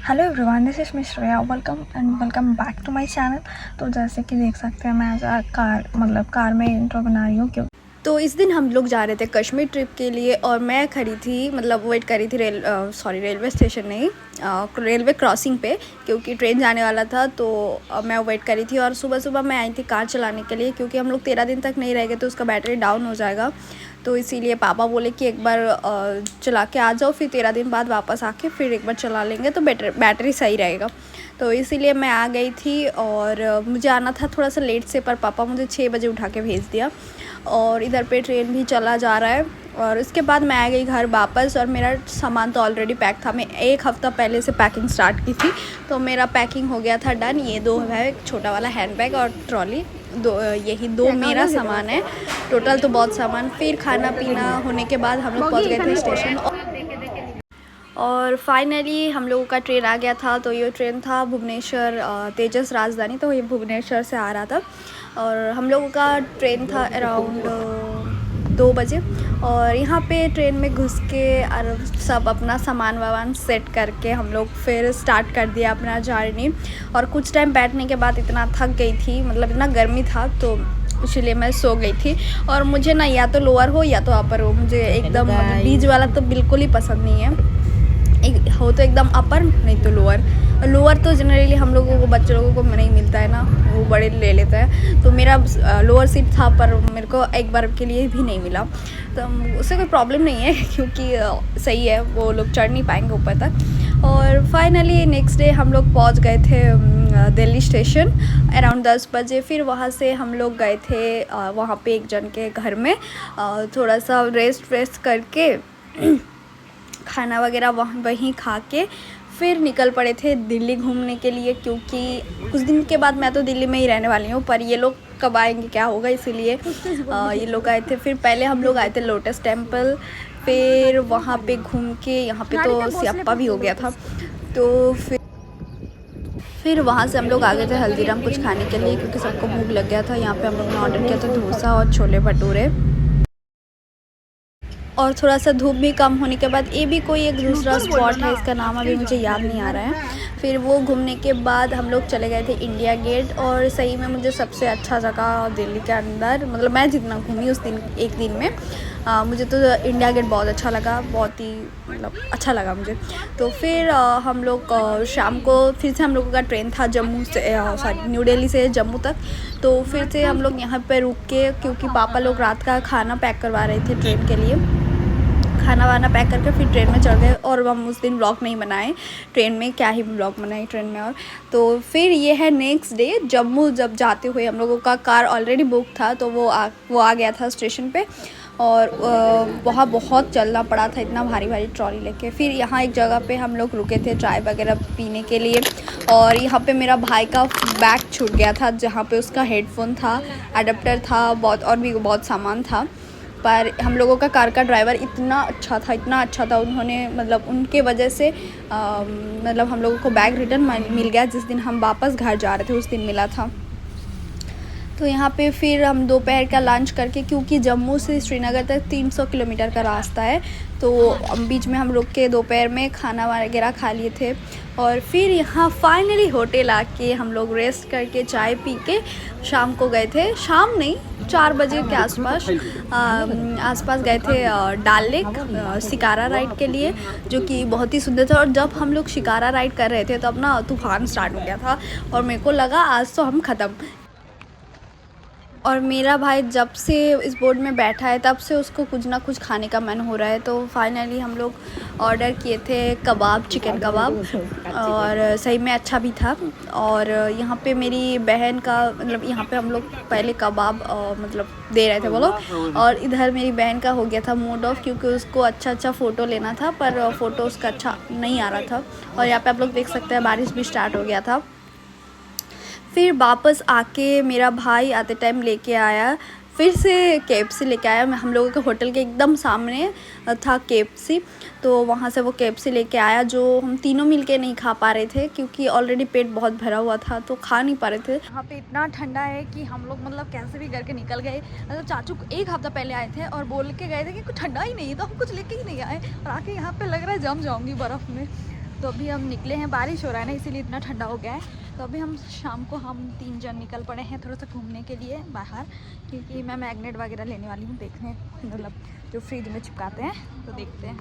Hello everyone, this is miss Shreya. Welcome back to my channel. तो जैसे कि देख सकते हैं, मैं आज कार में इंट्रो बना रही हूँ क्यों। तो इस दिन हम लोग जा रहे थे कश्मीर ट्रिप के लिए और मैं खड़ी थी वेट करी थी रेलवे स्टेशन नहीं, रेलवे क्रॉसिंग पे, क्योंकि ट्रेन जाने वाला था। तो मैं वेट करी थी और सुबह सुबह मैं आई थी कार चलाने के लिए, क्योंकि हम लोग 13 दिन तक नहीं रहेंगे तो उसका बैटरी डाउन हो जाएगा। तो इसीलिए पापा बोले कि एक बार चला के आ जाओ, फिर 13 दिन बाद वापस आके फिर एक बार चला लेंगे तो बैटरी सही रहेगा। तो इसीलिए मैं आ गई थी और मुझे आना था थोड़ा सा लेट से, पर पापा मुझे 6 बजे उठा के भेज दिया और इधर पे ट्रेन भी चला जा रहा है। और उसके बाद मैं आ गई घर वापस और मेरा सामान तो ऑलरेडी पैक था। मैं एक हफ़्ता पहले से पैकिंग स्टार्ट की थी, तो मेरा पैकिंग हो गया था डन। ये 2 है, एक छोटा वाला हैंडबैग और ट्रॉली, यही 2 मेरा सामान है। टोटल तो बहुत सामान। फिर खाना पीना होने के बाद हम लोग पहुँच गए थे स्टेशन और फाइनली हम लोगों का ट्रेन आ गया था। तो ये ट्रेन था भुवनेश्वर तेजस राजधानी, तो ये भुवनेश्वर से आ रहा था और हम लोगों का ट्रेन था अराउंड 2 बजे। और यहाँ पे ट्रेन में घुस के और सब अपना सामान वामान सेट करके हम लोग फिर स्टार्ट कर दिया अपना जर्नी। और कुछ टाइम बैठने के बाद इतना थक गई थी, इतना गर्मी था, तो इसलिए मैं सो गई थी। और मुझे ना या तो लोअर हो या तो अपर हो, मुझे एकदम बीच वाला तो बिल्कुल ही पसंद नहीं है। हो तो एकदम अपर, नहीं तो लोअर तो जनरली हम लोगों को, बच्चे लोगों को नहीं मिलता है ना, वो बड़े ले लेते हैं। तो मेरा लोअर सीट था, पर मेरे को एक बार के लिए भी नहीं मिला, तो उससे कोई प्रॉब्लम नहीं है क्योंकि सही है, वो लोग चढ़ नहीं पाएंगे ऊपर तक। और फाइनली नेक्स्ट डे हम लोग पहुंच गए थे दिल्ली स्टेशन अराउंड 10 बजे। फिर वहाँ से हम लोग गए थे वहाँ पे एक जन के घर में थोड़ा सा रेस्ट करके खाना वगैरह वहीं खा के फिर निकल पड़े थे दिल्ली घूमने के लिए, क्योंकि कुछ दिन के बाद मैं तो दिल्ली में ही रहने वाली हूँ, पर ये लोग कब आएंगे क्या होगा, इसीलिए ये लोग आए थे। फिर पहले हम लोग आए थे लोटस टेम्पल, फिर वहाँ पे घूम के यहाँ पे तो सियाप्पा भी हो गया था, तो फिर वहाँ से हम लोग आ गए थे हल्दीराम कुछ खाने के लिए, क्योंकि सबको भूख लग गया था। यहाँ पे हम लोग ने ऑर्डर किया था डोसा और छोले भटूरे। और थोड़ा सा धूप भी कम होने के बाद ये भी कोई एक दूसरा स्पॉट है, इसका नाम अभी मुझे याद नहीं आ रहा है। फिर वो घूमने के बाद हम लोग चले गए थे इंडिया गेट। और सही में मुझे सबसे अच्छा जगह दिल्ली के अंदर, मैं जितना घूमी उस दिन एक दिन में, मुझे तो इंडिया गेट बहुत अच्छा लगा, बहुत ही अच्छा लगा मुझे। तो फिर हम लोग शाम को फिर से हम लोगों का ट्रेन था जम्मू से, न्यू दिल्ली से जम्मू तक। तो फिर से हम लोग यहाँ पे रुक के, क्योंकि पापा लोग रात का खाना पैक करवा रहे थे ट्रेन के लिए, खाना वाना पैक करके फिर ट्रेन में चढ़ गए। और हम उस दिन व्लॉग नहीं बनाए ट्रेन में, क्या ही व्लॉग बनाए ट्रेन में। और तो फिर ये है नेक्स्ट डे जम्मू। जब जाते हुए हम लोगों का कार ऑलरेडी बुक था, तो वो आ गया था स्टेशन पे और वहाँ बहुत चलना पड़ा था, इतना भारी भारी ट्रॉली लेके। फिर यहाँ एक जगह पे हम लोग रुके थे चाय वगैरह पीने के लिए, और यहाँ पे मेरा भाई का बैग छूट गया था, जहाँ पे उसका हेडफोन था, अडेप्टर था, बहुत और भी बहुत सामान था। पर हम लोगों का कार का ड्राइवर इतना अच्छा था, उन्होंने उनके वजह से हम लोगों को बैग रिटर्न मिल गया। जिस दिन हम वापस घर जा रहे थे उस दिन मिला था। तो यहाँ पे फिर हम दोपहर का लंच करके, क्योंकि जम्मू से श्रीनगर तक 300 किलोमीटर का रास्ता है, तो बीच में हम रुक के दोपहर में खाना वगैरह खा लिए थे। और फिर यहाँ फाइनली होटल आके हम लोग रेस्ट करके चाय पी के शाम को गए थे, शाम नहीं 4 बजे के आसपास गए थे डाल लेक शिकारा राइड के लिए, जो कि बहुत ही सुंदर था। और जब हम लोग शिकारा राइड कर रहे थे तब ना तूफान स्टार्ट हो गया था और मेरे को लगा आज तो हम ख़त्म। और मेरा भाई जब से इस बोर्ड में बैठा है तब से उसको कुछ ना कुछ खाने का मन हो रहा है। तो फाइनली हम लोग ऑर्डर किए थे कबाब, चिकन कबाब, और सही में अच्छा भी था। और यहाँ पे मेरी बहन का यहाँ पे हम लोग पहले कबाब दे रहे थे वो लोग, और इधर मेरी बहन का हो गया था मूड ऑफ, क्योंकि उसको अच्छा फ़ोटो लेना था, पर फ़ोटो उसका अच्छा नहीं आ रहा था। और यहाँ पे आप लोग देख सकते हैं बारिश भी स्टार्ट हो गया था। फिर वापस आके मेरा भाई आते टाइम लेके आया, फिर से KFC लेके आया। हम लोगों के होटल के एकदम सामने था KFC, तो वहाँ से वो KFC लेके आया, जो हम तीनों मिलके नहीं खा पा रहे थे, क्योंकि ऑलरेडी पेट बहुत भरा हुआ था, तो खा नहीं पा रहे थे। यहाँ पे इतना ठंडा है कि हम लोग कैसे भी करके निकल गए। चाचू एक हफ्ता पहले आए थे और बोल के गए थे कि कुछ ठंडा ही नहीं है, तो हम कुछ लेके ही नहीं आए, और आके यहाँ पे लग रहा है जम जाऊँगी बर्फ़ में। तो अभी हम निकले हैं, बारिश हो रहा है ना इसीलिए इतना ठंडा हो गया है। तो अभी हम शाम को हम 3 जन निकल पड़े हैं थोड़ा सा घूमने के लिए बाहर, क्योंकि मैं मैग्नेट वगैरह लेने वाली हूँ, देखने मतलब जो फ्रिज में चिपकाते हैं, तो देखते हैं।